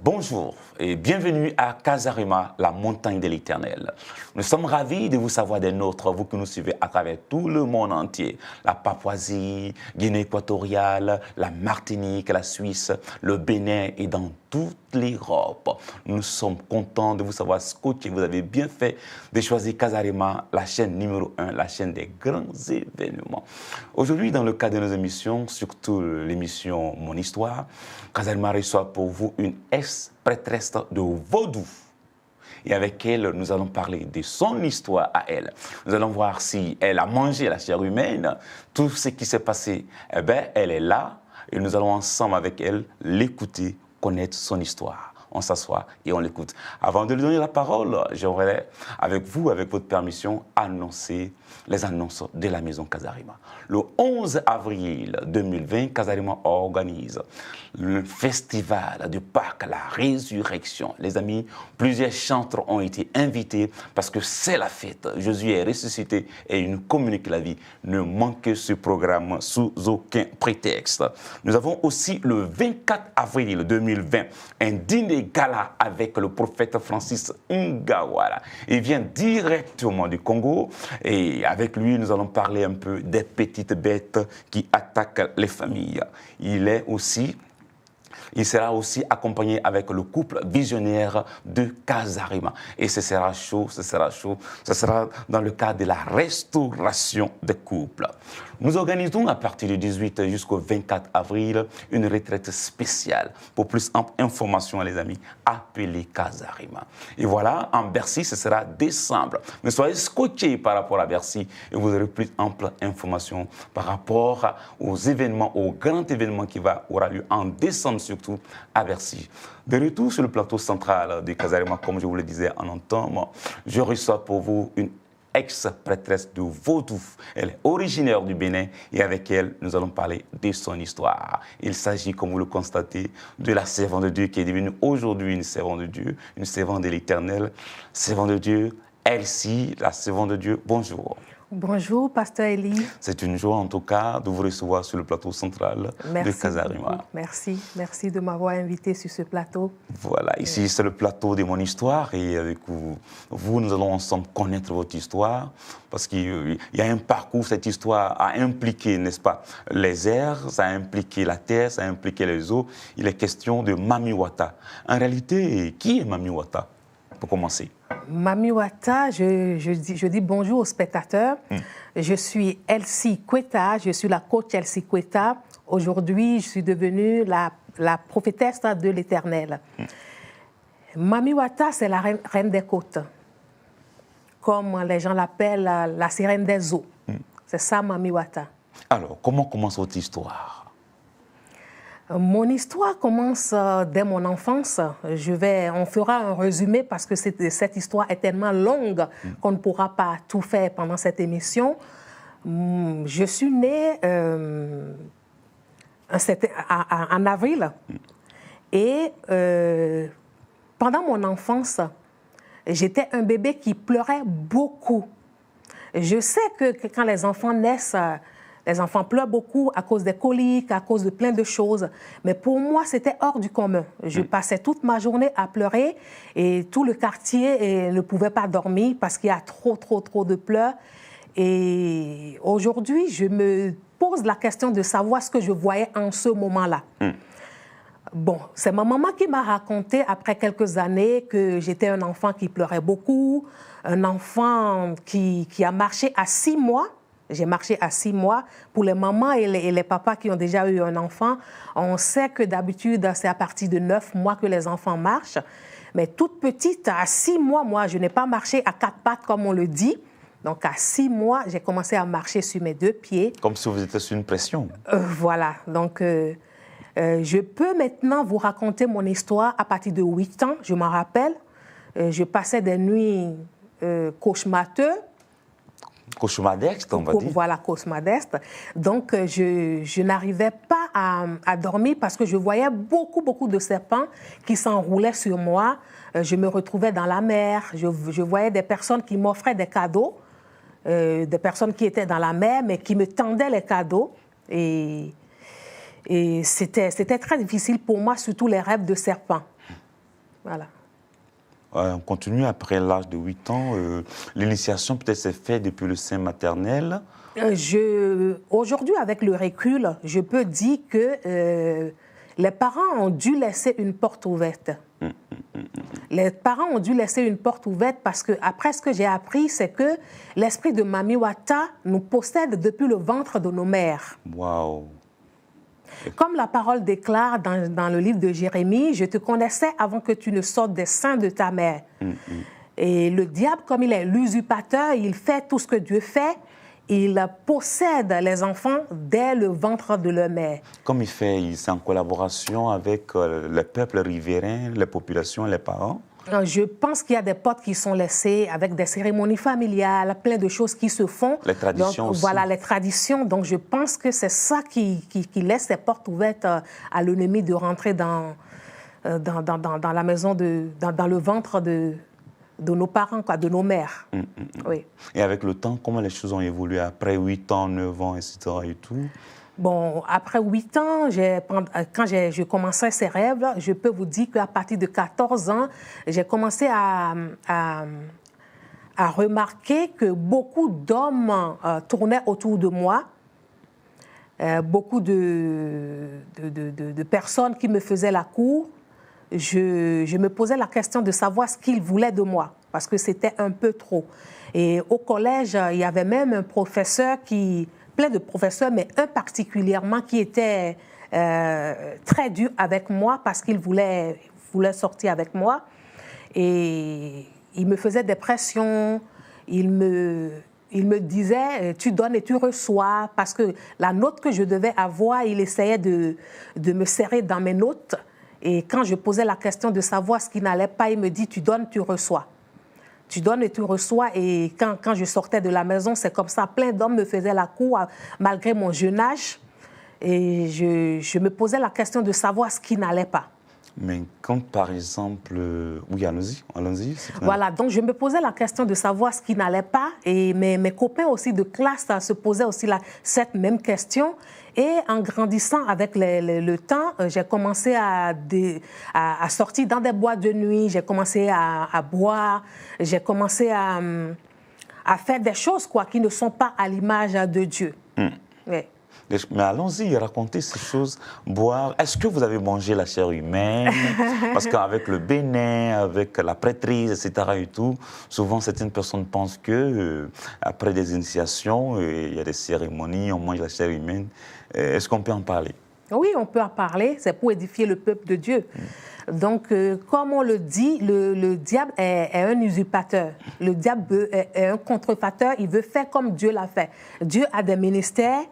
Bonjour et bienvenue à Casarima, la montagne de l'Éternel. Nous sommes ravis de vous savoir des nôtres, vous qui nous suivez à travers tout le monde entier. La Papouasie, Guinée équatoriale, la Martinique, la Suisse, le Bénin et dans toute l'Europe. Nous sommes contents de vous savoir scotché. Vous avez bien fait de choisir Casarima, la chaîne numéro 1, la chaîne des grands événements. Aujourd'hui, dans le cadre de nos émissions, surtout l'émission Mon Histoire, Casarima reçoit pour vous une ex-prêtresse de Vaudou. Et avec elle, nous allons parler de son histoire à elle. Nous allons voir si elle a mangé la chair humaine, tout ce qui s'est passé. Eh bien, elle est là et nous allons ensemble avec elle l'écouter, connaître son histoire. On s'assoit et on l'écoute. Avant de lui donner la parole, j'aimerais, avec vous, avec votre permission, annoncer les annonces de la maison Casarima. Le 11 avril 2020, Casarima organise le festival du Pâques, la résurrection. Les amis, plusieurs chantres ont été invités parce que c'est la fête. Jésus est ressuscité et il nous communique la vie. Ne manquez ce programme sous aucun prétexte. Nous avons aussi le 24 avril 2020 un dîner gala avec le prophète Francis Ngawala. Il vient directement du Congo et avec lui, nous allons parler un peu des petites bêtes qui attaquent les familles. Il sera aussi accompagné avec le couple visionnaire de Casarima. Et ce sera chaud. Ce sera dans le cadre de la restauration des couples. Nous organisons à partir du 18 jusqu'au 24 avril une retraite spéciale. Pour plus d'informations, les amis, appelez Casarima. Et voilà, en Bercy, ce sera décembre. Mais soyez scotchés par rapport à Bercy et vous aurez plus ample information par rapport aux événements, aux grands événements qui aura lieu en décembre surtout à Bercy. De retour sur le plateau central de Casarima, comme je vous le disais en entame, je reçois pour vous une ex-prêtresse de Vaudou. Elle est originaire du Bénin et avec elle, nous allons parler de son histoire. Il s'agit, comme vous le constatez, de la servante de Dieu qui est devenue aujourd'hui une servante de Dieu, une servante de l'Éternel, servante de Dieu, Elsie, la servante de Dieu. Bonjour. Bonjour, Pasteur Elie. C'est une joie en tout cas de vous recevoir sur le plateau central de Casarima. Merci de m'avoir invité sur ce plateau. Voilà, ici c'est le plateau de mon histoire et avec vous, nous allons ensemble connaître votre histoire parce qu'il y a un parcours, cette histoire a impliqué, n'est-ce pas, les airs, ça a impliqué la terre, ça a impliqué les eaux. Il est question de Mami Wata. En réalité, qui est Mami Wata pour commencer? Mami Wata, je dis bonjour aux spectateurs. Je suis Elsie Kweta, je suis la coach Elsie Kweta. Aujourd'hui, je suis devenue la prophétesse de l'Éternel. Mami Wata, c'est la reine des côtes. Comme les gens l'appellent, la sirène des eaux. C'est ça, Mami Wata. Alors, comment commence votre histoire? Mon histoire commence dès mon enfance. On fera un résumé parce que cette histoire est tellement longue qu'on ne pourra pas tout faire pendant cette émission. Je suis née en avril et pendant mon enfance, j'étais un bébé qui pleurait beaucoup. Je sais que quand les enfants naissent, les enfants pleurent beaucoup à cause des coliques, à cause de plein de choses. Mais pour moi, c'était hors du commun. Je passais toute ma journée à pleurer et tout le quartier ne pouvait pas dormir parce qu'il y a trop de pleurs. Et aujourd'hui, je me pose la question de savoir ce que je voyais en ce moment-là. Bon, c'est ma maman qui m'a raconté après quelques années que j'étais un enfant qui pleurait beaucoup, un enfant qui a marché à 6 mois. J'ai marché à 6 mois. Pour les mamans et les papas qui ont déjà eu un enfant, on sait que d'habitude, c'est à partir de 9 mois que les enfants marchent. Mais toute petite, à 6 mois, moi, je n'ai pas marché à 4 pattes comme on le dit. Donc, à 6 mois, j'ai commencé à marcher sur mes 2 pieds. Comme si vous étiez sous une pression. Voilà. Donc, je peux maintenant vous raconter mon histoire à partir de 8 ans. Je m'en rappelle. Je passais des nuits cauchemardeuses. Cauchemardesque, on va dire. Voilà, cauchemardesque. Donc, je n'arrivais pas à dormir parce que je voyais beaucoup de serpents qui s'enroulaient sur moi. Je me retrouvais dans la mer. Je voyais des personnes qui m'offraient des cadeaux, des personnes qui étaient dans la mer, mais qui me tendaient les cadeaux. Et c'était très difficile pour moi, surtout les rêves de serpents. Voilà. On continue après l'âge de 8 ans. L'initiation peut-être s'est faite depuis le sein maternel. Aujourd'hui, avec le recul, je peux dire que les parents ont dû laisser une porte ouverte. Les parents ont dû laisser une porte ouverte parce que, après, ce que j'ai appris, c'est que l'esprit de Mami Wata nous possède depuis le ventre de nos mères. Waouh! Comme la parole déclare dans le livre de Jérémie, je te connaissais avant que tu ne sortes des seins de ta mère. Et le diable, comme il est l'usurpateur, il fait tout ce que Dieu fait. Il possède les enfants dès le ventre de leur mère. Comme il fait, c'est en collaboration avec le peuple riverain, les populations, les parents. Je pense qu'il y a des portes qui sont laissées avec des cérémonies familiales, plein de choses qui se font. Les traditions aussi. Voilà, les traditions. Donc, je pense que c'est ça qui laisse ces portes ouvertes à l'ennemi de rentrer dans la maison, dans le ventre de nos parents, quoi, de nos mères. Oui. Et avec le temps, comment les choses ont évolué après 8 ans, 9 ans, etc. et tout? Bon, après 8 ans, quand j'ai commencé ces rêves, je peux vous dire qu'à partir de 14 ans, j'ai commencé à remarquer que beaucoup d'hommes tournaient autour de moi, beaucoup de personnes qui me faisaient la cour. Je me posais la question de savoir ce qu'ils voulaient de moi, parce que c'était un peu trop. Et au collège, il y avait même un professeur plein de professeurs, mais un particulièrement qui était très dur avec moi parce qu'il voulait sortir avec moi. Et il me faisait des pressions, il me disait, tu donnes et tu reçois, parce que la note que je devais avoir, il essayait de me serrer dans mes notes. Et quand je posais la question de savoir ce qui n'allait pas, il me dit, tu donnes, tu reçois. Tu donnes et tu reçois. Et quand je sortais de la maison, c'est comme ça. Plein d'hommes me faisaient la cour, malgré mon jeune âge. Et je me posais la question de savoir ce qui n'allait pas. Mais quand, par exemple... Oui, allons-y. Voilà, donc je me posais la question de savoir ce qui n'allait pas. Et mes copains aussi de classe se posaient aussi cette même question. Et en grandissant avec le temps, j'ai commencé à sortir dans des boîtes de nuit, j'ai commencé à boire, j'ai commencé à faire des choses qui ne sont pas à l'image de Dieu. Oui. Mais allons-y, racontez ces choses, boire. Est-ce que vous avez mangé la chair humaine? Parce qu'avec le bénin, avec la prêtrise, etc. et tout, souvent certaines personnes pensent que après des initiations, il y a des cérémonies, on mange la chair humaine. Est-ce qu'on peut en parler? Oui, on peut en parler. C'est pour édifier le peuple de Dieu. Donc, comme on le dit, le diable est un usurpateur. Le diable est un contrefateur. Il veut faire comme Dieu l'a fait. Dieu a des ministères.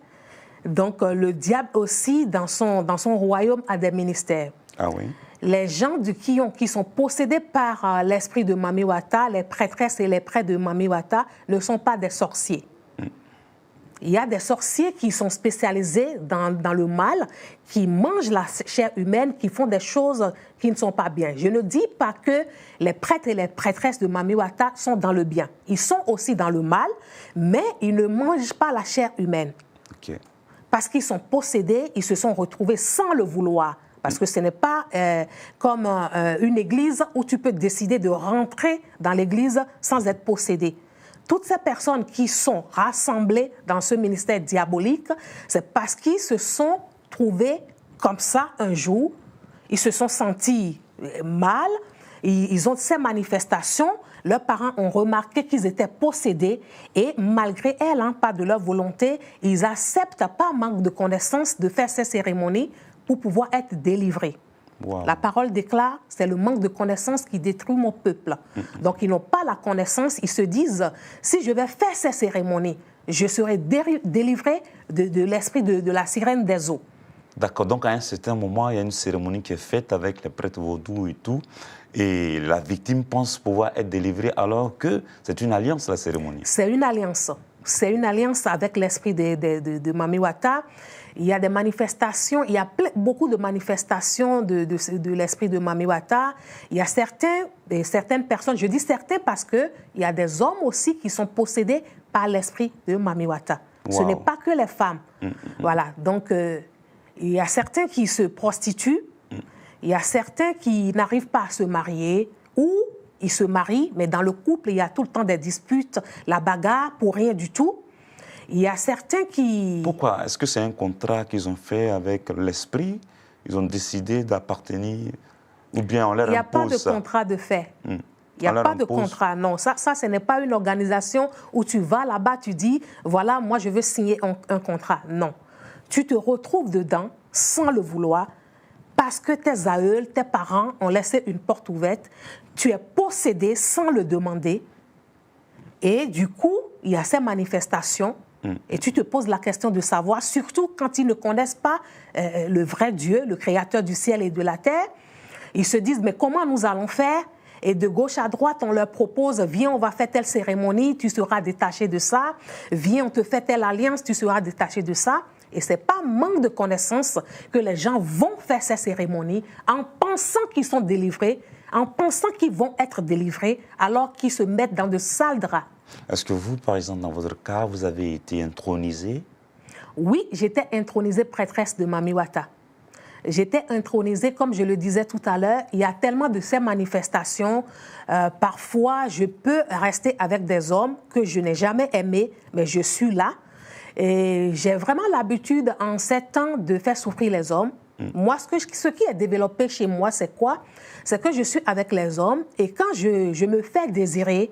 Donc, le diable aussi, dans son royaume, a des ministères. Ah oui? Les gens qui sont possédés par l'esprit de Mami Wata, les prêtresses et les prêtres de Mami Wata, ne sont pas des sorciers. Il y a des sorciers qui sont spécialisés dans le mal, qui mangent la chair humaine, qui font des choses qui ne sont pas bien. Je ne dis pas que les prêtres et les prêtresses de Mami Wata sont dans le bien. Ils sont aussi dans le mal, mais ils ne mangent pas la chair humaine. Okay. Parce qu'ils sont possédés, ils se sont retrouvés sans le vouloir. Parce que ce n'est pas comme une église où tu peux décider de rentrer dans l'église sans être possédé. Toutes ces personnes qui sont rassemblées dans ce ministère diabolique, c'est parce qu'ils se sont trouvés comme ça un jour, ils se sont sentis mal, ils ont ces manifestations, leurs parents ont remarqué qu'ils étaient possédés et malgré elles, pas de leur volonté, ils acceptent par manque de connaissances de faire ces cérémonies pour pouvoir être délivrés. Wow. La parole déclare, c'est le manque de connaissance qui détruit mon peuple. Donc, ils n'ont pas la connaissance. Ils se disent, si je vais faire ces cérémonies, je serai délivré de l'esprit de la sirène des eaux. D'accord. Donc, à un certain moment, il y a une cérémonie qui est faite avec les prêtres vaudous et tout. Et la victime pense pouvoir être délivrée alors que c'est une alliance, la cérémonie. C'est une alliance. C'est une alliance avec l'esprit de Mami Wata. Il y a des manifestations, il y a beaucoup de manifestations de l'esprit de Mami Wata. Il y a certaines personnes, je dis certains parce qu'il y a des hommes aussi qui sont possédés par l'esprit de Mami Wata. Wow. Ce n'est pas que les femmes. Voilà, donc il y a certains qui se prostituent, Il y a certains qui n'arrivent pas à se marier ou ils se marient, mais dans le couple, il y a tout le temps des disputes, la bagarre pour rien du tout. Il y a certains qui... Pourquoi? Est-ce que c'est un contrat qu'ils ont fait avec l'esprit? Ils ont décidé d'appartenir, ou bien on leur impose ça? Il n'y a pas de contrat de fait. Il n'y a pas de contrat, non. Ça, ce n'est pas une organisation où tu vas là-bas, tu dis, voilà, moi, je veux signer un contrat. Non. Tu te retrouves dedans sans le vouloir parce que tes aïeuls, tes parents ont laissé une porte ouverte. Tu es possédé sans le demander. Et du coup, il y a ces manifestations. Et tu te poses la question de savoir, surtout quand ils ne connaissent pas le vrai Dieu, le créateur du ciel et de la terre. Ils se disent, mais comment nous allons faire? Et de gauche à droite, on leur propose, viens, on va faire telle cérémonie, tu seras détaché de ça. Viens, on te fait telle alliance, tu seras détaché de ça. Et ce n'est pas manque de connaissances que les gens vont faire ces cérémonies en pensant qu'ils sont délivrés, en pensant qu'ils vont être délivrés, alors qu'ils se mettent dans de sales draps. Est-ce que vous, par exemple, dans votre cas, vous avez été intronisée? Oui, j'étais intronisée prêtresse de Mami Wata. J'étais intronisée, comme je le disais tout à l'heure, il y a tellement de ces manifestations. Parfois, je peux rester avec des hommes que je n'ai jamais aimés, mais je suis là. Et j'ai vraiment l'habitude, en 7 ans, de faire souffrir les hommes. Moi, ce qui est développé chez moi, c'est quoi? C'est que je suis avec les hommes et quand je me fais désirer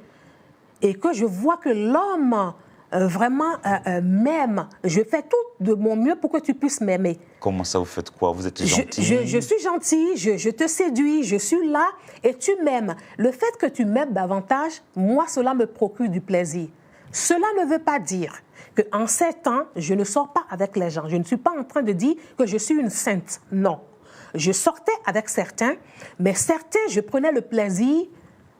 et que je vois que l'homme vraiment m'aime, je fais tout de mon mieux pour que tu puisses m'aimer. Comment ça, vous faites quoi? Vous êtes gentille? Je suis gentille, je te séduis, je suis là et tu m'aimes. Le fait que tu m'aimes davantage, moi, cela me procure du plaisir. Cela ne veut pas dire qu'en 7 ans, je ne sors pas avec les gens. Je ne suis pas en train de dire que je suis une sainte. Non. Je sortais avec certains, mais certains, je prenais le plaisir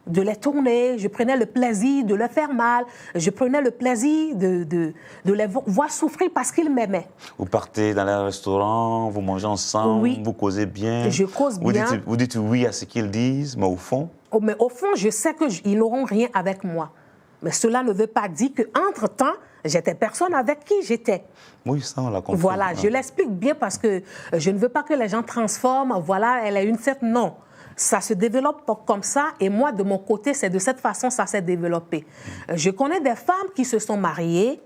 de les tourner, je prenais le plaisir de leur faire mal, je prenais le plaisir de les voir souffrir parce qu'ils m'aimaient. Vous partez dans les restaurants, vous mangez ensemble, oui. Vous causez bien. Je cause bien. Vous dites oui à ce qu'ils disent, mais au fond? Mais au fond, je sais qu'ils n'auront rien avec moi. Mais cela ne veut pas dire qu'entre-temps, j'étais personne avec qui j'étais. Oui, ça, on l'a compris. Voilà, je l'explique bien parce que je ne veux pas que les gens transforment. Voilà, elle est une secte. Non, ça se développe comme ça. Et moi, de mon côté, c'est de cette façon que ça s'est développé. Je connais des femmes qui se sont mariées.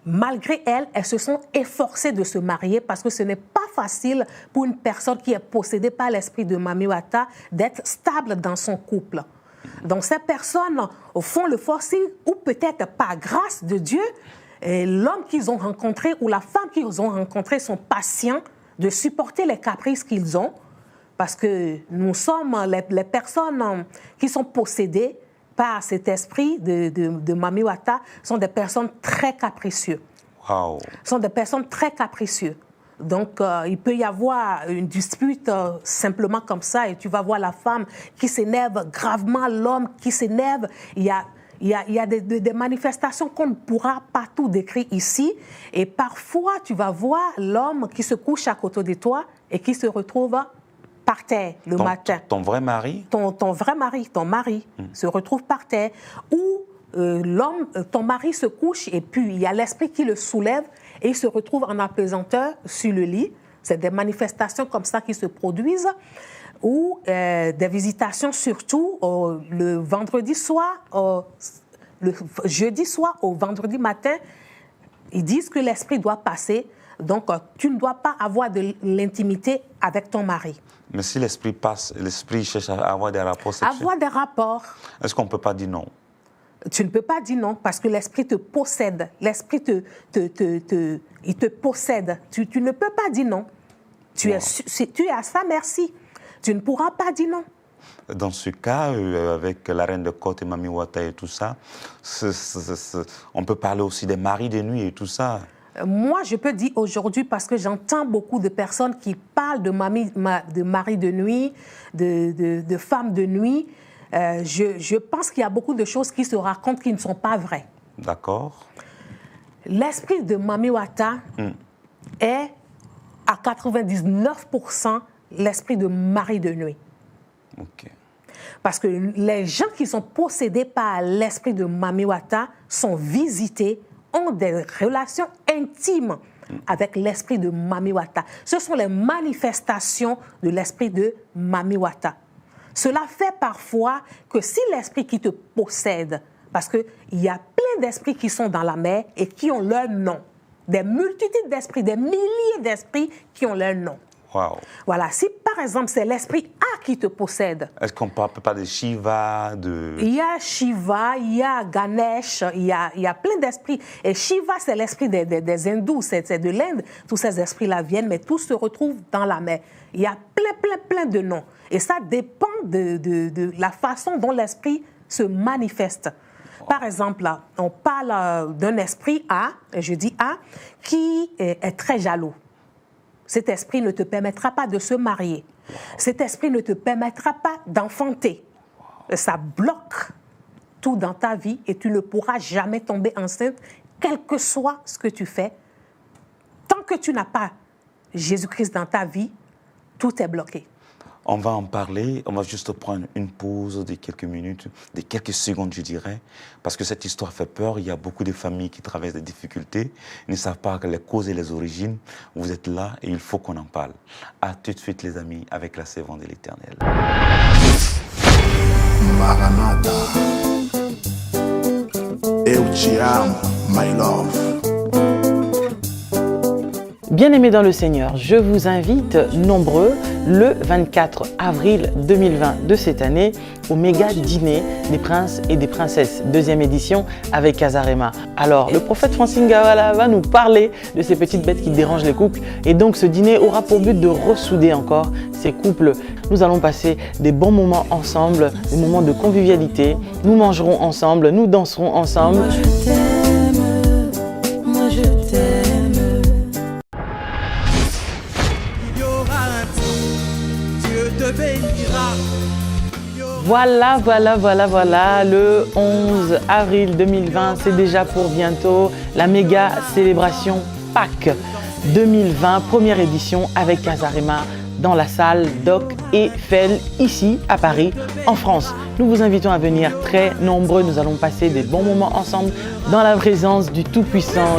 Malgré elles, elles se sont efforcées de se marier parce que ce n'est pas facile pour une personne qui est possédée par l'esprit de Mami Wata d'être stable dans son couple. Donc, ces personnes font le forcing ou peut-être par grâce de Dieu, l'homme qu'ils ont rencontré ou la femme qu'ils ont rencontrée sont patients de supporter les caprices qu'ils ont parce que nous sommes les personnes qui sont possédées par cet esprit de Mami Wata sont des personnes très capricieuses. Wow. Sont des personnes très capricieuses. Donc, il peut y avoir une dispute simplement comme ça et tu vas voir la femme qui s'énerve gravement, l'homme qui s'énerve. Il y a des manifestations qu'on ne pourra pas tout décrire ici. Et parfois, tu vas voir l'homme qui se couche à côté de toi et qui se retrouve par terre le matin. Ton vrai mari? Ton vrai mari, ton mari se retrouve par terre. Ou ton mari se couche et puis il y a l'esprit qui le soulève et il se retrouve en apesanteur sur le lit. C'est des manifestations comme ça qui se produisent. Ou des visitations surtout le vendredi soir, le jeudi soir au vendredi matin. Ils disent que l'esprit doit passer. Donc, tu ne dois pas avoir de l'intimité avec ton mari. Mais si l'esprit passe, l'esprit cherche à avoir des rapports sexuels? Avoir des rapports. Est-ce qu'on ne peut pas dire non? Tu ne peux pas dire non parce que l'esprit te possède. L'esprit il te possède. Tu ne peux pas dire non. Tu es à sa merci. Tu ne pourras pas dire non. Dans ce cas, avec la reine de côte et Mami Wata et tout ça, on peut parler aussi des maris de nuit et tout ça. Moi, je peux dire aujourd'hui, parce que j'entends beaucoup de personnes qui parlent de mari de nuit, de femmes de nuit. Je pense qu'il y a beaucoup de choses qui se racontent qui ne sont pas vraies. D'accord. L'esprit de Mami Wata est à 99% l'esprit de mari de nuit. OK. Parce que les gens qui sont possédés par l'esprit de Mami Wata sont visités, ont des relations intimes avec l'esprit de Mami Wata. Ce sont les manifestations de l'esprit de Mami Wata. Cela fait parfois que si l'esprit qui te possède, parce qu'il y a plein d'esprits qui sont dans la mer et qui ont leur nom, des multitudes d'esprits, des milliers d'esprits qui ont leur nom. Wow. Voilà, si par exemple c'est l'esprit A qui te possède. Est-ce qu'on peut parler de Shiva, de... Il y a Shiva, il y a Ganesh, il y a plein d'esprits. Et Shiva, c'est l'esprit des hindous, c'est de l'Inde. Tous ces esprits-là viennent, mais tous se retrouvent dans la mer. Il y a plein de noms. Et ça dépend de la façon dont l'esprit se manifeste. Par exemple, là, on parle d'un esprit A, je dis A, qui est très jaloux. Cet esprit ne te permettra pas de se marier. Cet esprit ne te permettra pas d'enfanter. Ça bloque tout dans ta vie et tu ne pourras jamais tomber enceinte, quel que soit ce que tu fais. Tant que tu n'as pas Jésus-Christ dans ta vie, tout est bloqué. On va en parler, on va juste prendre une pause de quelques minutes, de quelques secondes je dirais, parce que cette histoire fait peur, il y a beaucoup de familles qui traversent des difficultés, ils ne savent pas les causes et les origines, vous êtes là et il faut qu'on en parle. À tout de suite les amis, avec la servante de l'Éternel. Maranatha, eu te amo, my love. Bien-aimés dans le Seigneur, je vous invite nombreux le 24 avril 2020 de cette année au méga dîner des princes et des princesses, deuxième édition avec Casarema. Alors, le prophète Francine Gawala va nous parler de ces petites bêtes qui dérangent les couples et donc ce dîner aura pour but de ressouder encore ces couples. Nous allons passer des bons moments ensemble, des moments de convivialité, nous mangerons ensemble, nous danserons ensemble. Moi je t'aime, moi je t'aime. Voilà, le 11 avril 2020, c'est déjà pour bientôt la méga célébration Pâques 2020, première édition avec Casarema dans la salle Doc Eiffel, ici à Paris, en France. Nous vous invitons à venir très nombreux, nous allons passer des bons moments ensemble dans la présence du Tout-Puissant.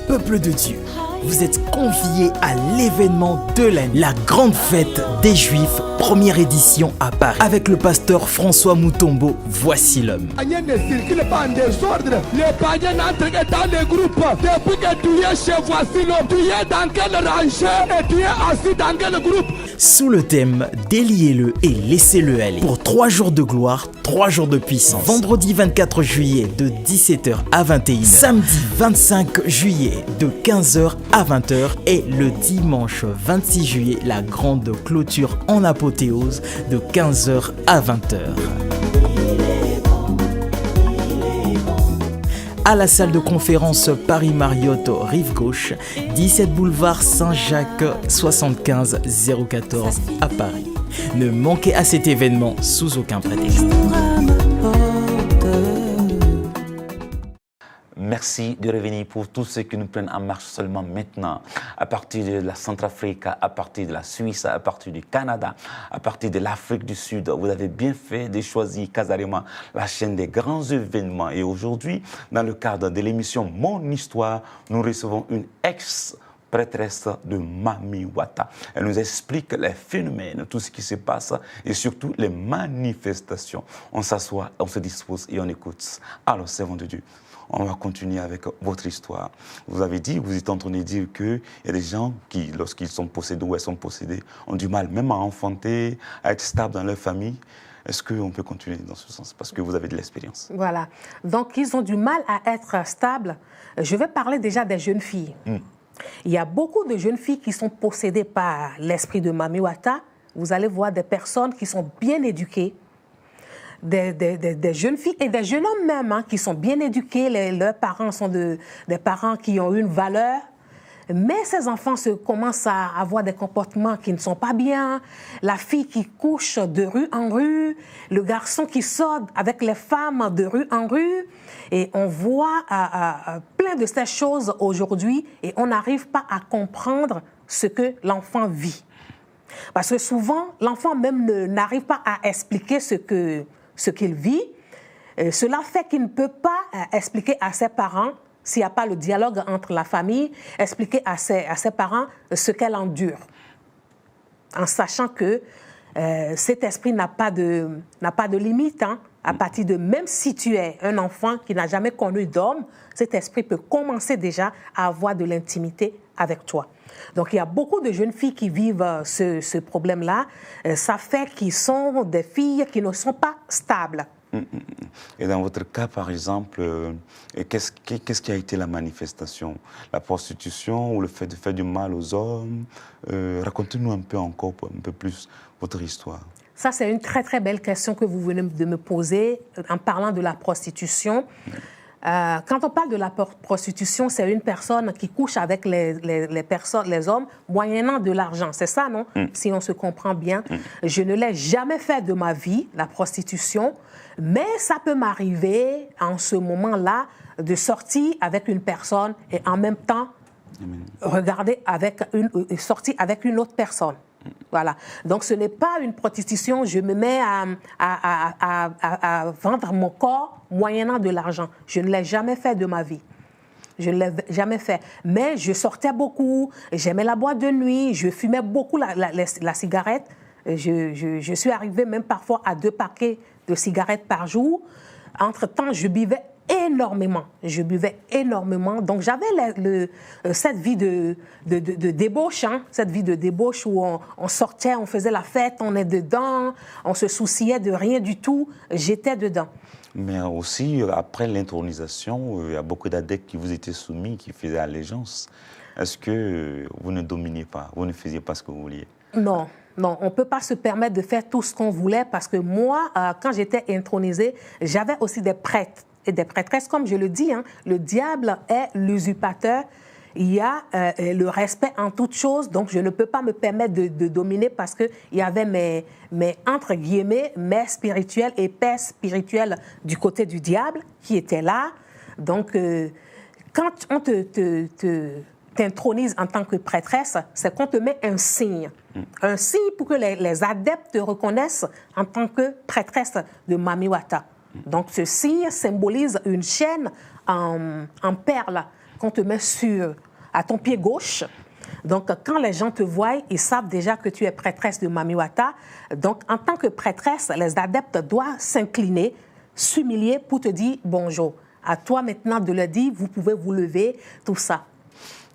Peuple de Dieu, vous êtes conviés à l'événement de l'année, la grande fête des Juifs, première édition à Paris, avec le pasteur François Moutombo. Voici l'homme. Ne circule pas en désordre. Les païens n'entrent que dans les groupes. Depuis que tu es chez Voici l'homme, tu es dans quelle rangée et tu es assis dans quel groupe? Sous le thème « Déliez-le et laissez-le aller » pour 3 jours de gloire, 3 jours de puissance. Vendredi 24 juillet de 17h à 21h. Samedi 25 juillet de 15h à 20h. Et le dimanche 26 juillet, la grande clôture en apothéose de 15h à 20h. À la salle de conférence Paris Marriott Rive Gauche, 17 boulevard Saint-Jacques 75 014 à Paris. Ne manquez à cet événement sous aucun prétexte. Merci de revenir pour tous ceux qui nous prennent en marche seulement maintenant, à partir de la Centrafrique, à partir de la Suisse, à partir du Canada, à partir de l'Afrique du Sud. Vous avez bien fait de choisir Casarema, la chaîne des grands événements. Et aujourd'hui, dans le cadre de l'émission Mon Histoire, nous recevons une ex-prêtresse de Mami Wata. Elle nous explique les phénomènes, tout ce qui se passe et surtout les manifestations. On s'assoit, on se dispose et on écoute. Alors, servant de Dieu, on va continuer avec votre histoire. Vous avez dit, vous êtes en train de dire qu'il y a des gens qui, lorsqu'ils sont possédés ou elles sont possédées, ont du mal même à enfanter, à être stables dans leur famille. Est-ce qu'on peut continuer dans ce sens? Parce que vous avez de l'expérience. Voilà. Donc, ils ont du mal à être stables. Je vais parler déjà des jeunes filles. Il y a beaucoup de jeunes filles qui sont possédées par l'esprit de Mami Wata. Vous allez voir des personnes qui sont bien éduquées, des jeunes filles et des jeunes hommes même qui sont bien éduqués. Leurs parents sont des parents qui ont une valeur. Mais ces enfants commencent à avoir des comportements qui ne sont pas bien. La fille qui couche de rue en rue, le garçon qui sort avec les femmes de rue en rue. Et on voit plein de ces choses aujourd'hui et on n'arrive pas à comprendre ce que l'enfant vit. Parce que souvent, l'enfant même n'arrive pas à expliquer ce que ce qu'il vit. Cela fait qu'il ne peut pas expliquer à ses parents, s'il n'y a pas le dialogue entre la famille, expliquer à ses parents ce qu'elle endure. En sachant que cet esprit n'a pas de limite. Hein. À partir de, même si tu es un enfant qui n'a jamais connu d'homme, cet esprit peut commencer déjà à avoir de l'intimité avec toi. Donc, il y a beaucoup de jeunes filles qui vivent ce problème-là. Ça fait qu'ils sont des filles qui ne sont pas stables. Et dans votre cas, par exemple, qu'est-ce qui a été la manifestation? La prostitution ou le fait de faire du mal aux hommes? Racontez-nous un peu encore, un peu plus votre histoire. Ça, c'est une très, très belle question que vous venez de me poser en parlant de la prostitution. Quand on parle de la prostitution, c'est une personne qui couche avec les hommes moyennant de l'argent. C'est ça, non? Si on se comprend bien. Je ne l'ai jamais fait de ma vie, la prostitution, mais ça peut m'arriver en ce moment-là de sortir avec une personne et en même temps sortir avec une autre personne. Voilà. Donc, ce n'est pas une prostitution. Je me mets à vendre mon corps moyennant de l'argent. Je ne l'ai jamais fait de ma vie. Je ne l'ai jamais fait. Mais je sortais beaucoup. J'aimais la boîte de nuit. Je fumais beaucoup la cigarette. Je suis arrivée même parfois à 2 paquets de cigarettes par jour. Entre-temps, je buvais énormément. Donc, j'avais cette vie de débauche, hein, cette vie de débauche où on sortait, on faisait la fête, on est dedans, on se souciait de rien du tout. J'étais dedans. Mais aussi, après l'intronisation, il y a beaucoup d'adeptes qui vous étaient soumis, qui faisaient allégeance. Est-ce que vous ne dominiez pas, vous ne faisiez pas ce que vous vouliez? Non. Non, on ne peut pas se permettre de faire tout ce qu'on voulait parce que moi, quand j'étais intronisée, j'avais aussi des prêtres et des prêtresses. Comme je le dis, hein, le diable est l'usurpateur. Il y a le respect en toute chose, donc je ne peux pas me permettre de dominer parce qu'il y avait mes, entre guillemets, mères spirituelles et pères spirituels du côté du diable qui étaient là. Donc, quand on t'intronise en tant que prêtresse, c'est qu'on te met un signe. Un signe pour que les adeptes te reconnaissent en tant que prêtresse de Mami Wata. Donc, ce signe symbolise une chaîne en perles qu'on te met à ton pied gauche. Donc, quand les gens te voient, ils savent déjà que tu es prêtresse de Mami Wata. Donc, en tant que prêtresse, les adeptes doivent s'incliner, s'humilier pour te dire bonjour. À toi maintenant de le dire, vous pouvez vous lever, tout ça.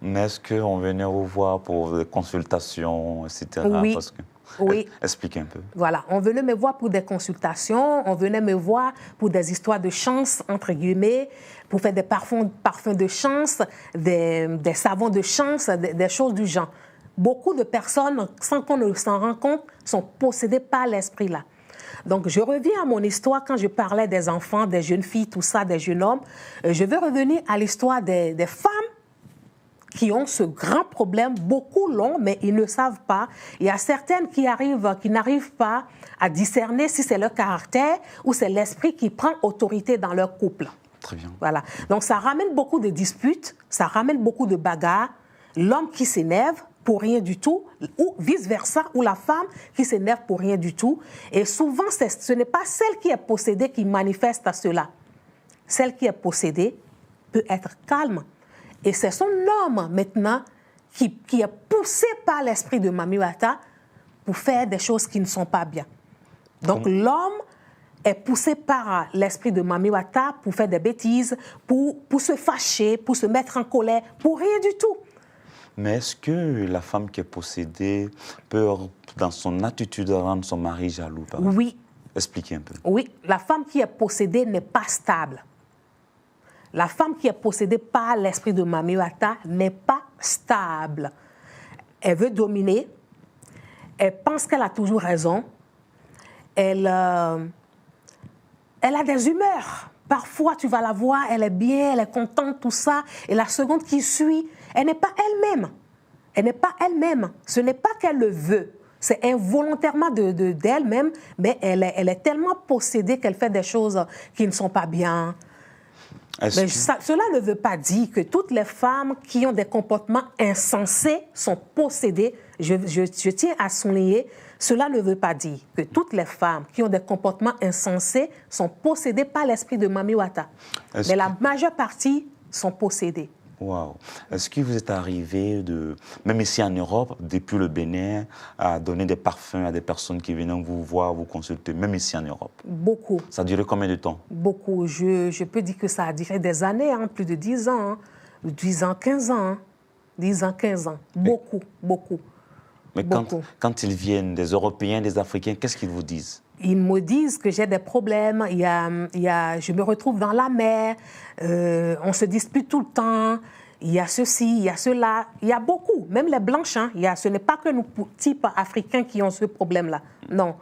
Mais est-ce qu'on venait vous voir pour des consultations, etc. Oui. Parce que... Oui. Expliquez un peu. Voilà, on venait me voir pour des consultations, on venait me voir pour des histoires de chance, entre guillemets, pour faire des parfums de chance, des savons de chance, des choses du genre. Beaucoup de personnes, sans qu'on ne s'en rende compte, sont possédées par l'esprit-là. Donc, je reviens à mon histoire quand je parlais des enfants, des jeunes filles, tout ça, des jeunes hommes. Je veux revenir à l'histoire des femmes qui ont ce grand problème. Beaucoup l'ont, mais ils ne savent pas. Il y a certaines qui n'arrivent pas à discerner si c'est leur caractère ou c'est l'esprit qui prend autorité dans leur couple. Très bien. Voilà. Donc, ça ramène beaucoup de disputes, ça ramène beaucoup de bagarres. L'homme qui s'énerve pour rien du tout, ou vice-versa, ou la femme qui s'énerve pour rien du tout. Et souvent, ce n'est pas celle qui est possédée qui manifeste à cela. Celle qui est possédée peut être calme. Et c'est son homme, maintenant, qui est poussé par l'esprit de Mami Wata pour faire des choses qui ne sont pas bien. Donc, l'homme est poussé par l'esprit de Mami Wata pour faire des bêtises, pour se fâcher, pour se mettre en colère, pour rien du tout. Mais est-ce que la femme qui est possédée peut, dans son attitude, rendre son mari jaloux? Oui. Expliquez un peu. Oui, la femme qui est possédée n'est pas stable. La femme qui est possédée par l'esprit de Mami Wata n'est pas stable. Elle veut dominer, elle pense qu'elle a toujours raison, elle a des humeurs. Parfois, tu vas la voir, elle est bien, elle est contente, tout ça, et la seconde qui suit, elle n'est pas elle-même. Elle n'est pas elle-même. Ce n'est pas qu'elle le veut. C'est involontairement d'elle-même, mais elle est tellement possédée qu'elle fait des choses qui ne sont pas bien. Mais cela ne veut pas dire que toutes les femmes qui ont des comportements insensés sont possédées. Je tiens à souligner, Cela ne veut pas dire que toutes les femmes qui ont des comportements insensés sont possédées par l'esprit de Mami Wata. Mais la majeure partie sont possédées. Wow. Est-ce que vous êtes arrivé, même ici en Europe, depuis le Bénin, à donner des parfums à des personnes qui venaient vous voir, vous consulter, même ici en Europe? Beaucoup. Ça a duré combien de temps? Beaucoup. Je peux dire que ça a duré des années, hein, plus de 10 ans, hein, 10 ans, 15 ans. Hein, 10 ans, 15 ans. Beaucoup, beaucoup. Mais quand ils viennent, des Européens, des Africains, qu'est-ce qu'ils vous disent? Ils me disent que j'ai des problèmes, je me retrouve dans la mer, on se dispute tout le temps, il y a ceci, il y a cela, il y a beaucoup, même les blanches, hein, ce n'est pas que nous, types africains, qui ont ce problème-là. Non,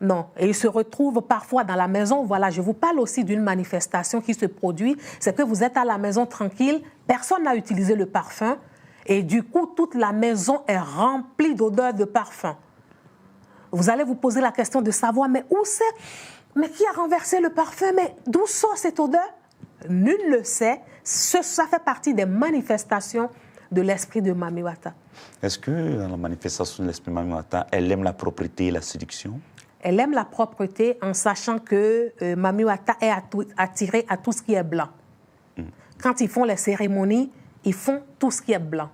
non. Et ils se retrouvent parfois dans la maison. Voilà, je vous parle aussi d'une manifestation qui se produit, c'est que vous êtes à la maison tranquille, personne n'a utilisé le parfum, et du coup, toute la maison est remplie d'odeurs de parfum. Vous allez vous poser la question de savoir, mais où c'est? Mais qui a renversé le parfum? Mais d'où sort cette odeur? Nul ne le sait. Ça fait partie des manifestations de l'esprit de Mami Wata. Est-ce que dans la manifestation de l'esprit de Mami Wata, elle aime la propreté et la séduction? Elle aime la propreté en sachant que Mami Wata est attirée à tout ce qui est blanc. Quand ils font les cérémonies, ils font tout ce qui est blanc.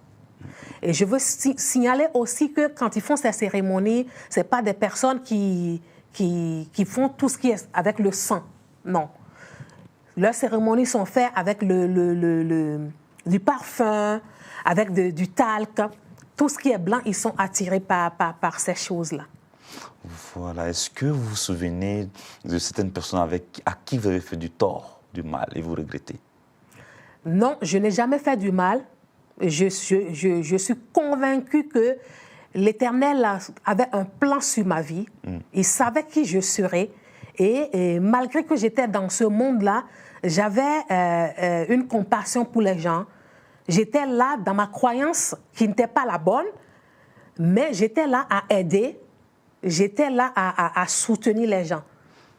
Et je veux signaler aussi que quand ils font ces cérémonies, ce n'est pas des personnes qui font tout ce qui est avec le sang. Non. Leurs cérémonies sont faites avec du parfum, avec du talc. Tout ce qui est blanc, ils sont attirés par ces choses-là. Voilà. Est-ce que vous vous souvenez de certaines personnes à qui vous avez fait du tort, du mal, et vous regrettez? Non, je n'ai jamais fait du mal. Je suis convaincue que l'Éternel avait un plan sur ma vie. Il savait qui je serais. Et malgré que j'étais dans ce monde-là, j'avais une compassion pour les gens. J'étais là dans ma croyance qui n'était pas la bonne, mais j'étais là à aider. J'étais là à soutenir les gens.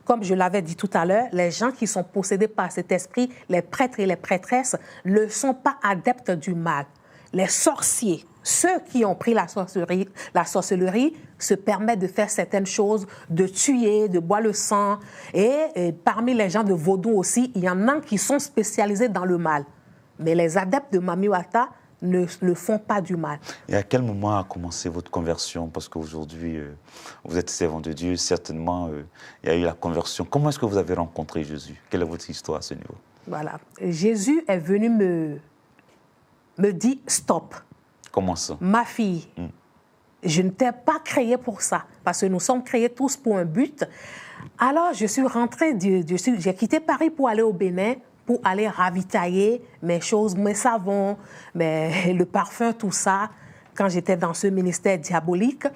Comme je l'avais dit tout à l'heure, les gens qui sont possédés par cet esprit, les prêtres et les prêtresses, ne sont pas adeptes du mal. Les sorciers, ceux qui ont pris la sorcellerie se permettent de faire certaines choses, de tuer, de boire le sang. Et parmi les gens de vaudou aussi, il y en a qui sont spécialisés dans le mal. Mais les adeptes de Mami Wata ne font pas du mal. Et à quel moment a commencé votre conversion? Parce qu'aujourd'hui, vous êtes servant de Dieu, certainement, il y a eu la conversion. Comment est-ce que vous avez rencontré Jésus? Quelle est votre histoire à ce niveau? Voilà. Jésus est venu me dire stop. Comment ça? Ma fille, je ne t'ai pas créée pour ça, parce que nous sommes créés tous pour un but. Alors, je suis rentrée, j'ai quitté Paris pour aller au Bénin, pour aller ravitailler mes choses, mes savons, le parfum, tout ça, quand j'étais dans ce ministère diabolique.